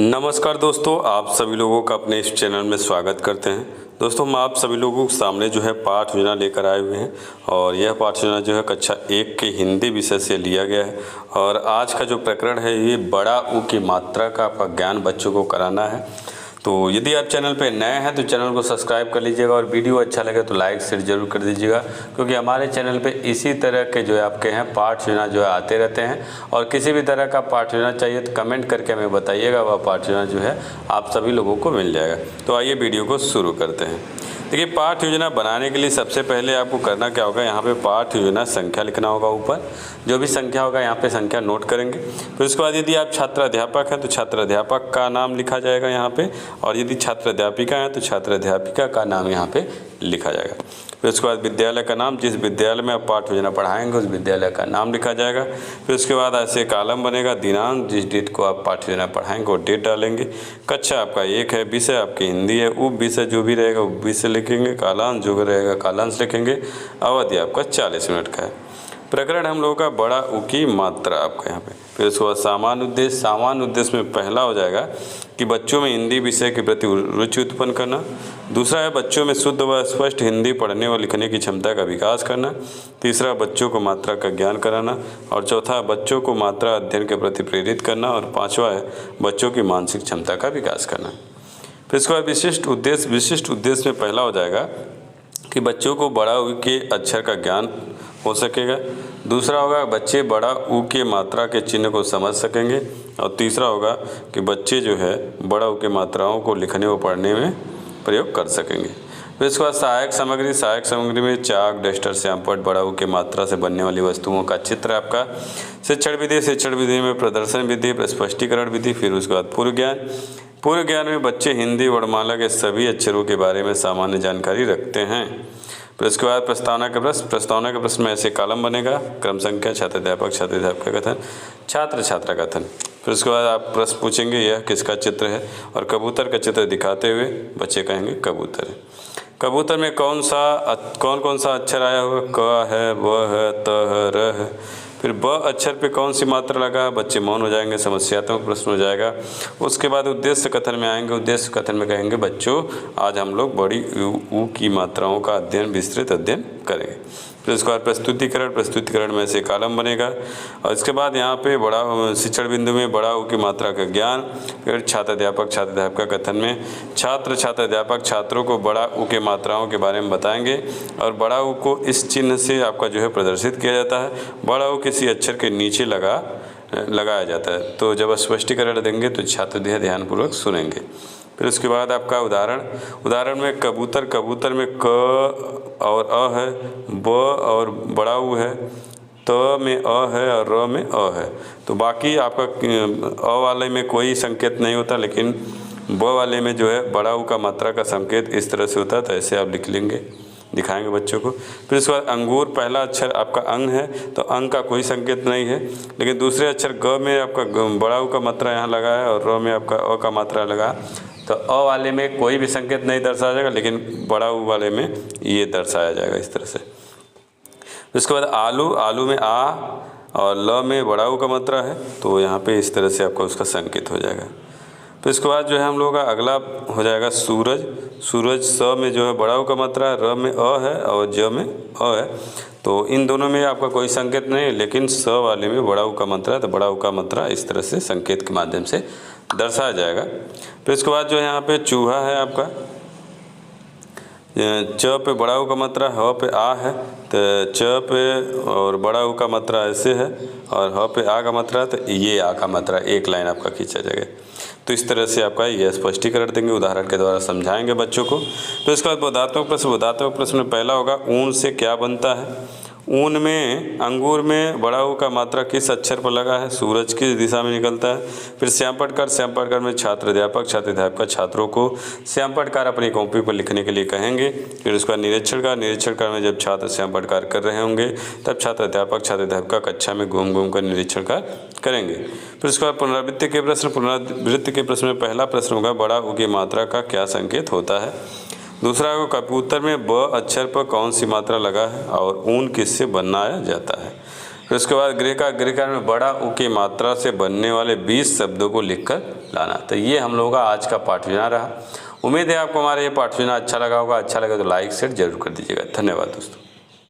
नमस्कार दोस्तों, आप सभी लोगों का अपने इस चैनल में स्वागत करते हैं। दोस्तों, हम आप सभी लोगों के सामने जो है पाठ योजना लेकर आए हुए हैं और यह पाठ योजना जो है कक्षा 1 के हिंदी विषय से लिया गया है। और आज का जो प्रकरण है ये बड़ा ऊ की मात्रा का आपका ज्ञान बच्चों को कराना है। तो यदि आप चैनल पे नए हैं तो चैनल को सब्सक्राइब कर लीजिएगा और वीडियो अच्छा लगे तो लाइक शेयर जरूर कर दीजिएगा, क्योंकि हमारे चैनल पे इसी तरह के जो है आपके हैं पाठ योजना जो है आते रहते हैं। और किसी भी तरह का पाठ योजना चाहिए तो कमेंट करके हमें बताइएगा, वह पाठ योजना जो है आप सभी लोगों को मिल जाएगा। तो आइए वीडियो को शुरू करते हैं। देखिए, पाठ योजना बनाने के लिए सबसे पहले आपको करना क्या होगा, यहाँ पे पाठ योजना संख्या लिखना होगा। ऊपर जो भी संख्या होगा यहाँ पे संख्या नोट करेंगे। फिर उसके बाद यदि आप छात्र अध्यापक हैं तो छात्र अध्यापक का नाम लिखा जाएगा यहाँ पे, और यदि छात्र अध्यापिका हैं तो छात्र अध्यापिका का नाम यहाँ पे लिखा जाएगा। फिर उसके बाद विद्यालय का नाम, जिस विद्यालय में आप पाठ योजना पढ़ाएंगे उस विद्यालय का नाम लिखा जाएगा। फिर उसके बाद ऐसे कॉलम बनेगा, दिनांक, जिस डेट को आप पाठ योजना पढ़ाएंगे वो डेट डालेंगे। कक्षा आपका 1 है, विषय आपकी हिंदी है, उप विषय जो भी रहेगा उप विषय लिखेंगे, कालांश जो रहेगा कालांश लिखेंगे। अवधि आपका 40 मिनट का है। प्रकरण हम लोगों का बड़ा ऊ की मात्रा आपका यहाँ पे। फिर उसके बाद सामान्य उद्देश्य। सामान्य उद्देश्य में पहला हो जाएगा कि बच्चों में हिंदी विषय के प्रति रुचि उत्पन्न करना। दूसरा है बच्चों में शुद्ध व स्पष्ट हिंदी पढ़ने व लिखने की क्षमता का विकास करना। तीसरा बच्चों को मात्रा का ज्ञान कराना। और चौथा बच्चों को मात्रा अध्ययन के प्रति प्रेरित करना। और पाँचवा है बच्चों की मानसिक क्षमता का विकास करना। फिर इसके बाद विशिष्ट उद्देश्य। विशिष्ट उद्देश्य में पहला हो जाएगा कि बच्चों को बड़ा ऊ के अक्षर का ज्ञान हो सकेगा। दूसरा होगा बच्चे बड़ा ऊ के मात्रा के चिन्ह को समझ सकेंगे। और तीसरा होगा कि बच्चे जो है बड़ा ऊ के मात्राओं को लिखने व पढ़ने में प्रयोग कर सकेंगे। फिर इसके बाद सहायक सामग्री। सहायक सामग्री में चाक, डस्टर, श्यामपट्ट, बड़ा ऊ के मात्रा से बनने वाली वस्तुओं का चित्र आपका। शिक्षण विधि। शिक्षण विधि में प्रदर्शन विधि, स्पष्टीकरण विधि। फिर उसके बाद पूर्व ज्ञान। पूर्व ज्ञान में बच्चे हिंदी वर्णमाला के सभी अक्षरों के बारे में सामान्य जानकारी रखते हैं। फिर उसके बाद प्रस्तावना के प्रश्न। प्रस्तावना के प्रश्न में ऐसे कॉलम बनेगा, क्रम संख्या, छात्र अध्यापक का कथन, छात्र छात्रा का कथन। फिर उसके बाद आप प्रश्न पूछेंगे यह किसका चित्र है, और कबूतर का चित्र दिखाते हुए बच्चे कहेंगे कबूतर है। कबूतर में कौन कौन सा अक्षर आया हुआ, क है, ब है, त है, र है। फिर ब अक्षर पे कौन सी मात्रा लगा, बच्चे मौन हो जाएंगे, समस्यात्मक प्रश्न हो जाएगा। उसके बाद उद्देश्य कथन में आएंगे। उद्देश्य कथन में कहेंगे बच्चों आज हम लोग बड़ी ऊ की मात्राओं का अध्ययन, विस्तृत अध्ययन करेंगे। फिर उसके बाद प्रस्तुतिकरण। प्रस्तुतिकरण में से कॉलम बनेगा। और इसके बाद यहाँ पे बड़ा शिक्षण बिंदु में बड़ा ऊ की मात्रा का ज्ञान। फिर छात्र अध्यापक कथन में छात्र अध्यापक छात्रों को बड़ा ऊ के मात्राओं के बारे में बताएंगे। और बड़ा ऊ को इस चिन्ह से आपका जो है प्रदर्शित किया जाता है। बड़ा ऊ किसी अक्षर के नीचे लगाया जाता है। तो जब स्पष्टीकरण देंगे तो छात्र ध्यानपूर्वक सुनेंगे। फिर उसके बाद आपका उदाहरण में कबूतर में क और अ है, ब और बड़ा ऊ है, त में अ है और र में अ है। तो बाकी आपका अ वाले में कोई संकेत नहीं होता, लेकिन ब वाले में जो है बड़ा ऊ का मात्रा का संकेत इस तरह से होता है। तो ऐसे आप लिख लेंगे, दिखाएंगे बच्चों को। फिर उसके बाद अंगूर, पहला अक्षर आपका अंग है तो अंग का कोई संकेत नहीं है, लेकिन दूसरे अक्षर ग में आपका बड़ा ऊ का मात्रा यहाँ लगा है और र में आपका अ का मात्रा लगा। तो अ वाले में कोई भी संकेत नहीं दर्शाया जाएगा, लेकिन बड़ा ऊ वाले में ये दर्शाया जाएगा इस तरह से। उसके बाद आलू में आ और ल में बड़ा ऊ का मात्रा है, तो यहाँ पे इस तरह से आपका उसका संकेत हो जाएगा। फिर इसके बाद जो है हम लोगों का अगला हो जाएगा सूरज। स में जो है बड़ा ऊ का मात्रा है, र में अ है और ज में अ है। तो इन दोनों में आपका कोई संकेत नहीं है, लेकिन स वाले में बड़ा ऊ का मात्रा है, तो बड़ा ऊ का मात्रा इस तरह से संकेत के माध्यम से दर्शाया जाएगा। फिर इसके बाद जो है यहाँ पे चूहा है आपका, च पे बड़ा ऊ का मात्रा, ह पे आ है, तो च पे और बड़ा ऊ का मात्रा ऐसे है और ह पे आ का मात्रा है, तो ये आ का मात्रा एक लाइन आपका खींचा जाएगा। तो इस तरह से आपका यह स्पष्टीकरण देंगे, उदाहरण के द्वारा समझाएंगे बच्चों को। तो इसके बाद बोधात्मक प्रश्न में पहला होगा ऊन से क्या बनता है। ऊन में अंगूर में बड़ा ऊ का मात्रा किस अक्षर पर लगा है, सूरज किस दिशा में निकलता है। फिर श्यामपट्टकार में छात्र अध्यापक छात्रों को श्यामपट्टकार अपनी कॉपी पर लिखने के लिए कहेंगे। फिर उसका निरीक्षण में जब छात्र श्यामपट्टकार कर रहे होंगे तब छात्र अध्यापक कक्षा में घूम कर निरीक्षण करेंगे। फिर उसके बाद पुनरावृत्ति के प्रश्न में पहला प्रश्न होगा बड़ा ऊ की मात्रा का क्या संकेत होता है। दूसरा को कबूतर में ब अक्षर पर कौन सी मात्रा लगा है और ऊन किससे बनाया जाता है। फिर उसके बाद गृहकार्य में बड़ा उ की मात्रा से बनने वाले 20 शब्दों को लिखकर लाना। तो ये हम लोगों का आज का पाठ योजना रहा। उम्मीद है आपको हमारा ये पाठ योजना अच्छा लगा होगा। अच्छा लगा तो लाइक शेयर जरूर कर दीजिएगा। धन्यवाद दोस्तों।